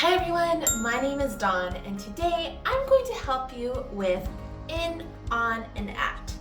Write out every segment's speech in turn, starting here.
Hi everyone, my name is Dawn and today I'm going to help you with in, on, and at.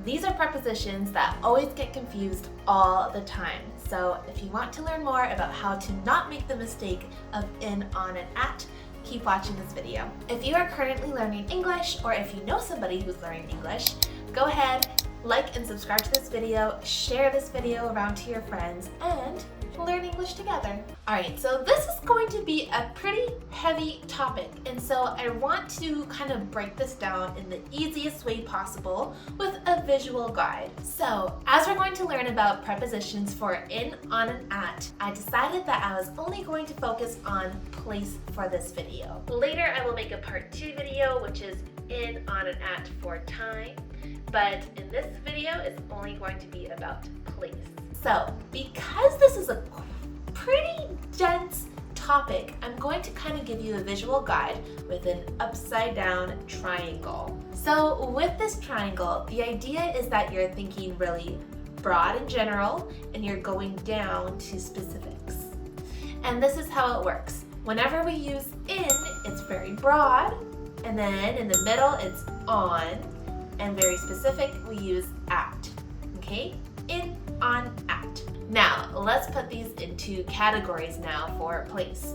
These are prepositions that always get confused all the time. So if you want to learn more about how to not make the mistake of in, on, and at, keep watching this video. If you are currently learning English or if you know somebody who's learning English, go ahead, like and subscribe to this video, share this video around to your friends, and learn English together. Alright, so this is going to be a pretty heavy topic, and so I want to kind of break this down in the easiest way possible with a visual guide. So, as we're going to learn about prepositions for in, on, and at, I decided that I was only going to focus on place for this video. Later I will make a part 2 video, which is in, on, and at for time, but in this video it's only going to be about place. So, because this is a pretty dense topic, I'm going to kind of give you a visual guide with an upside down triangle. So with this triangle, the idea is that you're thinking really broad and general, and you're going down to specifics. And this is how it works. Whenever we use in, it's very broad, and then in the middle it's on, and very specific, we use at. Okay? In, on, at. Now, let's put these into categories now for place.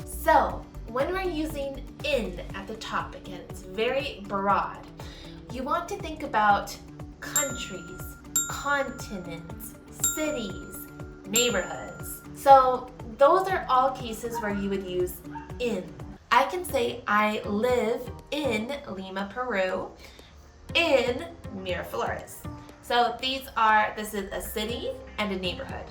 So, when we're using in at the top, again, it's very broad. You want to think about countries, continents, cities, neighborhoods. So, those are all cases where you would use in. I can say I live in Lima, Peru, in Miraflores. So this is a city and a neighborhood.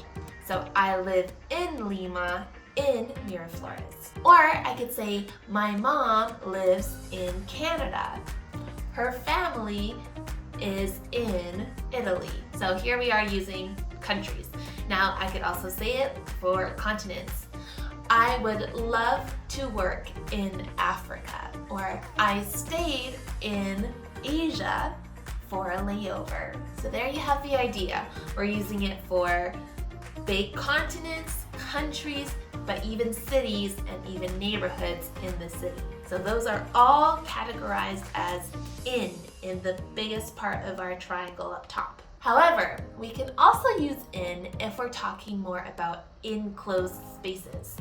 So I live in Lima, in Miraflores. Or I could say my mom lives in Canada. Her family is in Italy. So here we are using countries. Now I could also say it for continents. I would love to work in Africa. Or I stayed in Asia for a layover. So there you have the idea. We're using it for big continents, countries, but even cities and even neighborhoods in the city. So those are all categorized as in the biggest part of our triangle up top. However, we can also use in if we're talking more about enclosed spaces.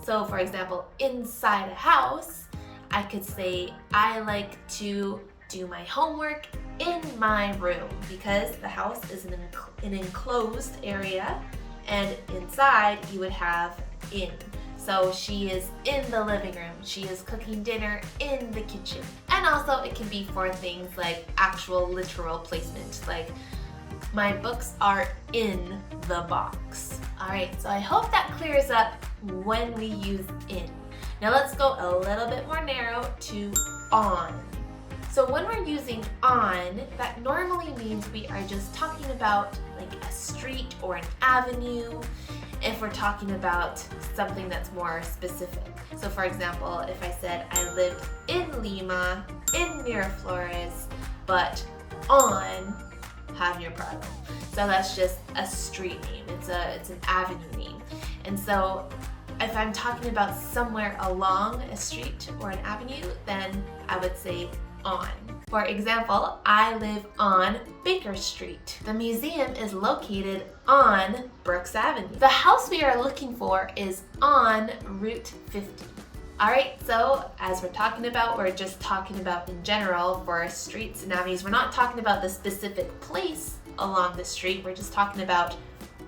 So for example, inside a house, I could say I like to do my homework in my room because the house is an enclosed area, and inside you would have in. So she is in the living room, she is cooking dinner in the kitchen. And also it can be for things like actual literal placement, like my books are in the box. Alright, so I hope that clears up when we use in. Now let's go a little bit more narrow to on. So when we're using on, that normally means we are just talking about like a street or an avenue if we're talking about something that's more specific. So for example, if I said I lived in Lima, in Miraflores, but on Javier Prado. So that's just a street name, it's an avenue name. And so if I'm talking about somewhere along a street or an avenue, then I would say on. For example, I live on Baker Street. The museum is located on Brooks Avenue. The house we are looking for is on Route 50. Alright, so as we're talking about, we're just talking about in general for streets and avenues. We're not talking about the specific place along the street, we're just talking about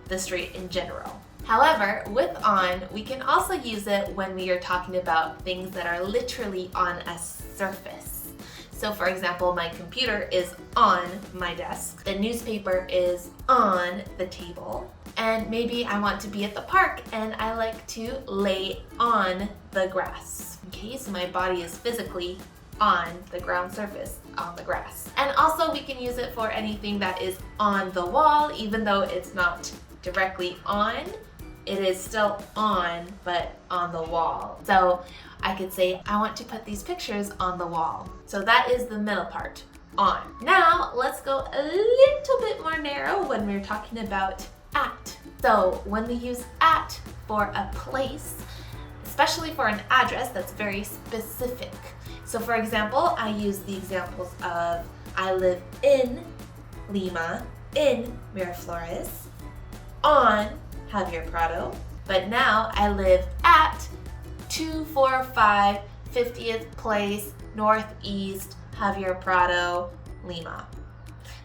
the street in general. However, with on, we can also use it when we are talking about things that are literally on a surface. So for example, my computer is on my desk, the newspaper is on the table, and maybe I want to be at the park and I like to lay on the grass. Okay, so my body is physically on the ground surface, on the grass. And also we can use it for anything that is on the wall, even though it's not directly on, it is still on, but on the wall. So I could say, I want to put these pictures on the wall. So that is the middle part, on. Now, let's go a little bit more narrow when we're talking about at. So when we use at for a place, especially for an address that's very specific. So for example, I use the examples of I live in Lima, in Miraflores, on Javier Prado, but now I live at 245 50th Place, Northeast, Javier Prado, Lima.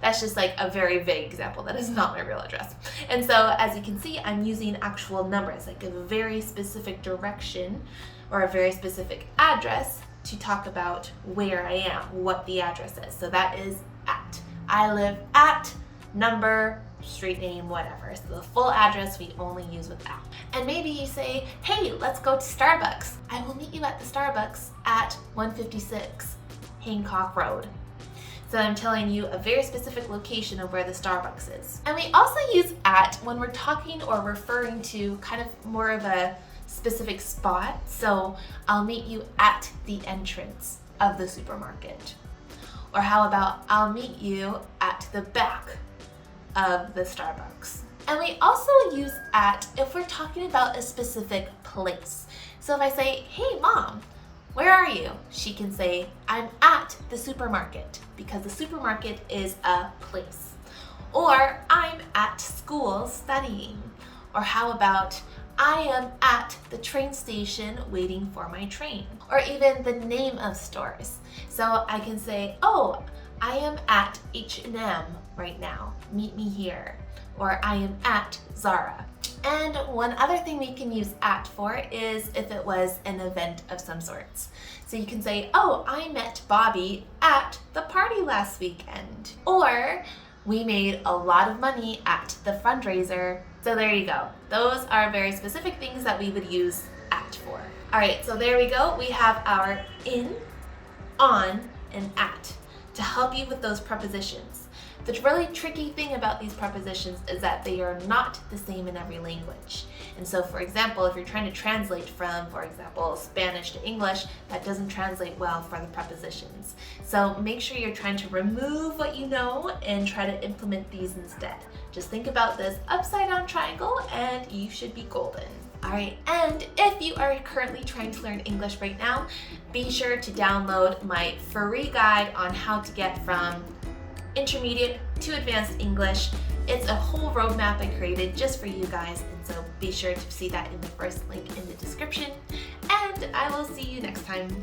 That's just like a very vague example. That is not my real address. And so as you can see, I'm using actual numbers, like a very specific direction or a very specific address to talk about where I am, what the address is. So that is at. I live at number, street name, whatever. So the full address we only use with at. And maybe you say, hey, let's go to Starbucks. I will meet you at the Starbucks at 156 Hancock Road. So I'm telling you a very specific location of where the Starbucks is. And we also use at when we're talking or referring to kind of more of a specific spot. So I'll meet you at the entrance of the supermarket. Or how about I'll meet you at the back of the Starbucks. And we also use at if we're talking about a specific place. So if I say, hey mom, where are you? She can say, I'm at the supermarket, because the supermarket is a place. Or I'm at school studying. Or how about I am at the train station waiting for my train. Or even the name of stores. So I can say, oh, I am at H&M right now. Meet me here. Or I am at Zara. And one other thing we can use at for is if it was an event of some sorts. So you can say, oh, I met Bobby at the party last weekend. Or we made a lot of money at the fundraiser. So there you go. Those are very specific things that we would use at for. All right, so there we go. We have our in, on, and at to help you with those prepositions. The really tricky thing about these prepositions is that they are not the same in every language. And so, for example, if you're trying to translate from, for example, Spanish to English, that doesn't translate well for the prepositions. So make sure you're trying to remove what you know and try to implement these instead. Just think about this upside down triangle and you should be golden. All right, and if you are currently trying to learn English right now, be sure to download my free guide on how to get from intermediate to advanced English. It's a whole roadmap I created just for you guys, and so be sure to see that in the first link in the description. And I will see you next time.